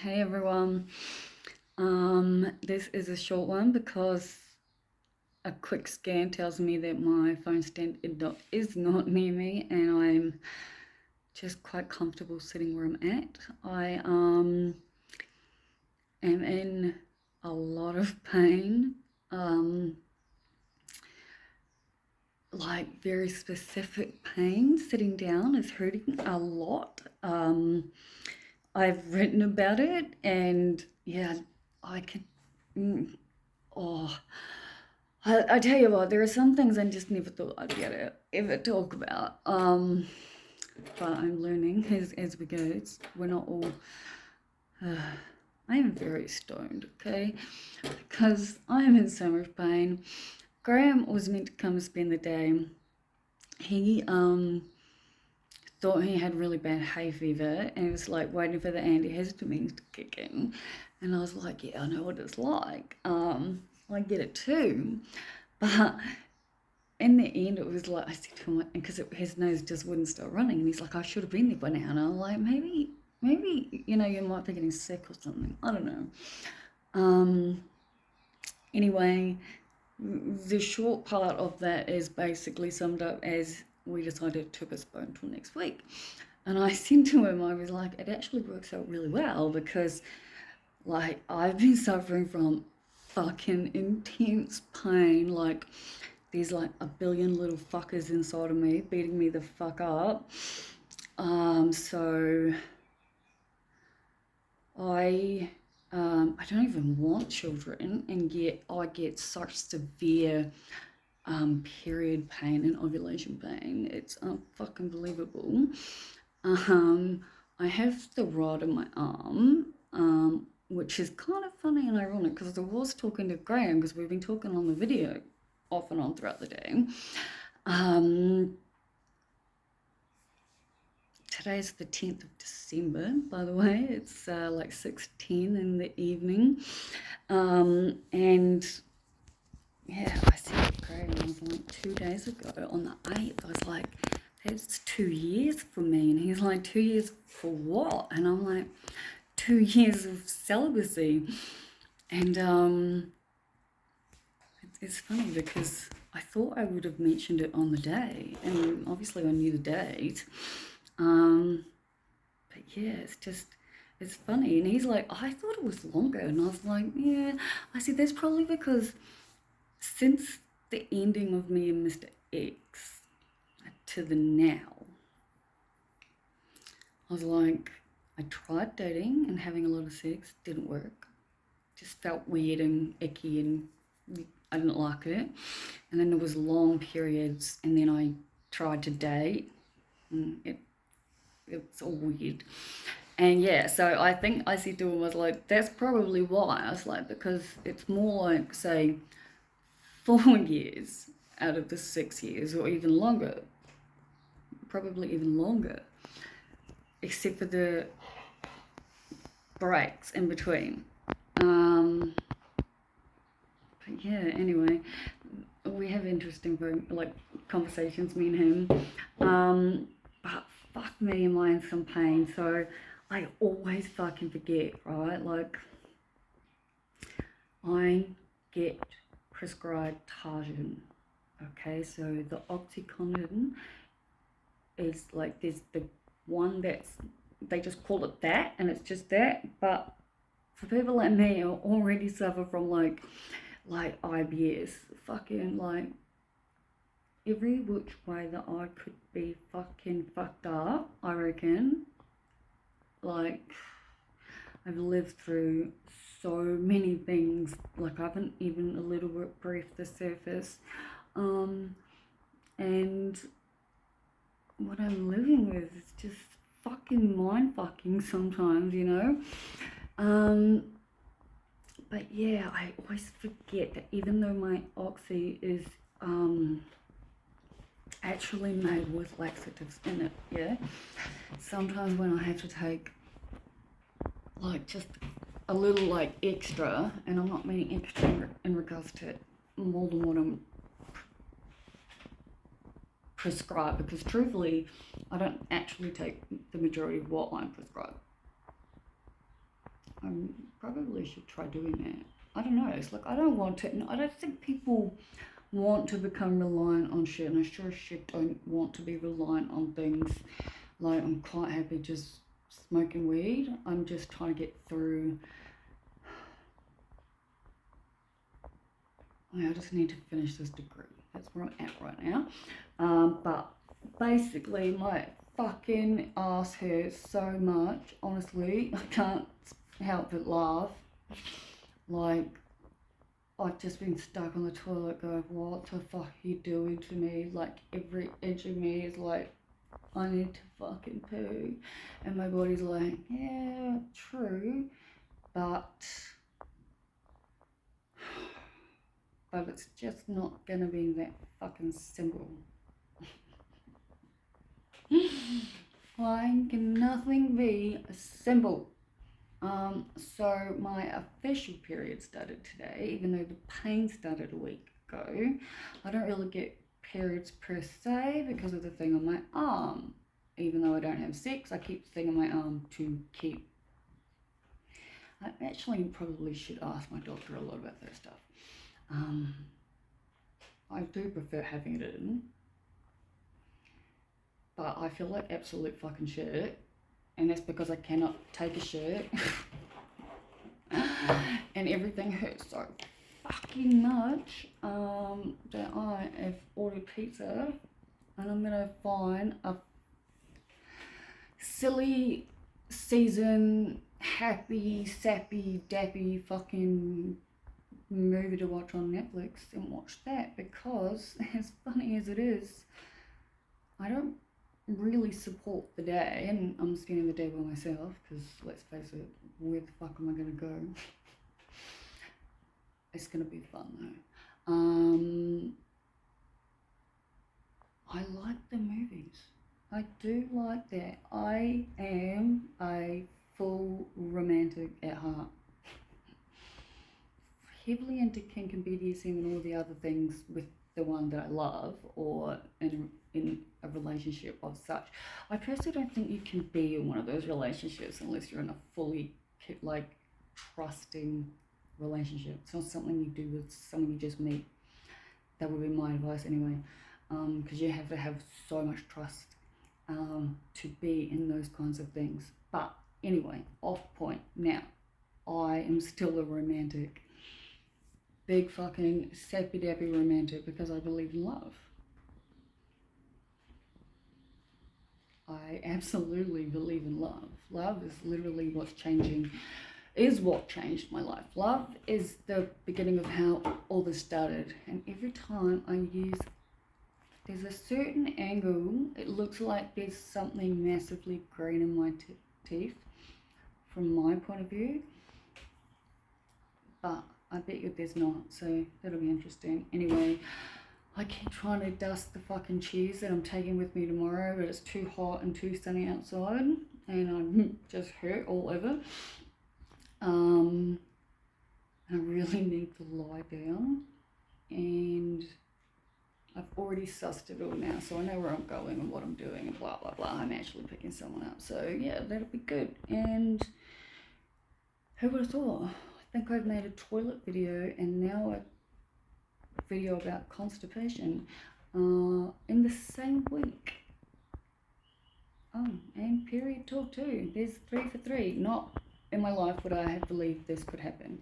Hey everyone. This is a short one because a quick scan tells me that my phone stand is not near me and I'm just quite comfortable sitting where I'm at. I am in a lot of pain. Like very specific pain. Sitting down is hurting a lot. I've written about it and yeah, I can. Oh, I tell you what, there are some things I just never thought I'd be able to ever talk about. But I'm learning as we go. We're not all. I am very stoned, okay? Because I am in so much pain. Graham was meant to come spend the day. He thought he had really bad hay fever and was like waiting for the antihistamines to kick in. And I was like, yeah, I know what it's like. I get it too. But in the end, it was like, I said to him, because his nose just wouldn't stop running. And he's like, I should have been there by now. And I'm like, maybe, you might be getting sick or something. I don't know. Anyway, the short part of that is basically summed up as we decided to postpone till next week. And I said to him, I was like, it actually works out really well because, like, I've been suffering from fucking intense pain. Like, there's like a billion little fuckers inside of me beating me the fuck up. So I don't even want children, and yet I get such severe period pain and ovulation pain. It's fucking believable. I have the rod in my arm, which is kind of funny and ironic because I was talking to Graham because we've been talking on the video off and on throughout the day. Today's the 10th of December, by the way. It's like 6:10 in the evening. And yeah, I said to Graham, I was like 2 days ago on the 8th, I was like, that's 2 years for me. And he's like, 2 years for what? And I'm like, 2 years of celibacy. And it's funny because I thought I would have mentioned it on the day, and obviously I knew the date. But yeah, it's funny. And he's like, I thought it was longer. And I was like, yeah. I said, that's probably because since the ending of me and Mr. X to the now, I was like, I tried dating and having a lot of sex, didn't work. Just felt weird and icky and I didn't like it. And then there was long periods and then I tried to date and it's all weird. And yeah, so I think I said to him, I was like, that's probably why. I was like, because it's more like, say, 4 years out of the 6 years or even longer. Probably even longer. Except for the breaks in between. But yeah, anyway, we have interesting like conversations, me and him. But fuck me, am I in some pain? So I always fucking forget, right? Like I get prescribed Tarjan. Okay, so the OxyContin is like there's the one that's they just call it that, and it's just that. But for people like me who already suffer from like IBS, fucking like every which way that I could be fucking fucked up, I reckon. Like I've lived through so many things. Like I haven't even a little bit briefed the surface. And what I'm living with is just fucking mind fucking sometimes, you know. But yeah, I always forget that even though my oxy is actually made with laxatives in it, yeah, sometimes when I have to take like just a little like extra, and I'm not meaning extra in regards to more than what I'm prescribed, because truthfully I don't actually take the majority of what I'm prescribed. I probably should try doing that. I don't know. It's like I don't think people want to become reliant on shit, and I sure as shit don't want to be reliant on things. Like, I'm quite happy just smoking weed. I'm just trying to get through. I just need to finish this degree. That's where I'm at right now. But basically, my fucking ass hurts so much. Honestly, I can't help but laugh. Like, I've just been stuck on the toilet going, what the fuck are you doing to me? Like, every inch of me is like, I need to fucking poo. And my body's like, yeah, true. But it's just not gonna be that fucking simple. Why can nothing be simple? So my official period started today, even though the pain started a week ago. I don't really get periods per se because of the thing on my arm. Even though I don't have sex, I keep the thing on my arm to keep. I actually probably should ask my doctor a lot about that stuff. I do prefer having it in, but I feel like absolute fucking shit, and that's because I cannot take a shit. And everything hurts so fucking much that I have ordered pizza, and I'm gonna find a silly season, happy, sappy, dappy fucking movie to watch on Netflix and watch that, because as funny as it is, I don't really support the day, and I'm spending the day by myself because, let's face it, where the fuck am I gonna go? It's gonna be fun though. I like the movies. I do like that. I am a full romantic at heart. Heavily into kink and BDSM and all the other things with the one that I love, or in a relationship of such. I personally don't think you can be in one of those relationships unless you're in a fully like trusting relationship. It's not something you do with someone you just meet. That would be my advice anyway, because you have to have so much trust to be in those kinds of things. But anyway, off point. Now, I am still a romantic. Big fucking sappy dappy romantic, because I believe in love. I absolutely believe in love. Love is literally what changed my life. Love is the beginning of how all this started. And every time there's a certain angle, it looks like there's something massively green in my teeth, from my point of view. But I bet you there's not, so that'll be interesting. Anyway, I keep trying to dust the fucking cheese that I'm taking with me tomorrow, but it's too hot and too sunny outside, and I'm just hurt all over. I really need to lie down, and I've already sussed it all now, so I know where I'm going and what I'm doing and blah, blah, blah. I'm actually picking someone up, so yeah, that'll be good. And who would have thought? I think I've made a toilet video and now a video about constipation in the same week. Oh, and period talk too. There's 3 for 3. Not in my life would I have believed this could happen.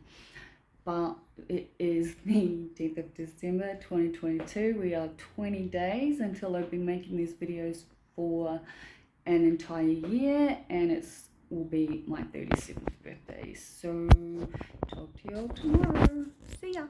But it is the 10th of December 2022. We are 20 days until I've been making these videos for an entire year, and it's will be my 37th birthday. So talk to you all tomorrow. See ya.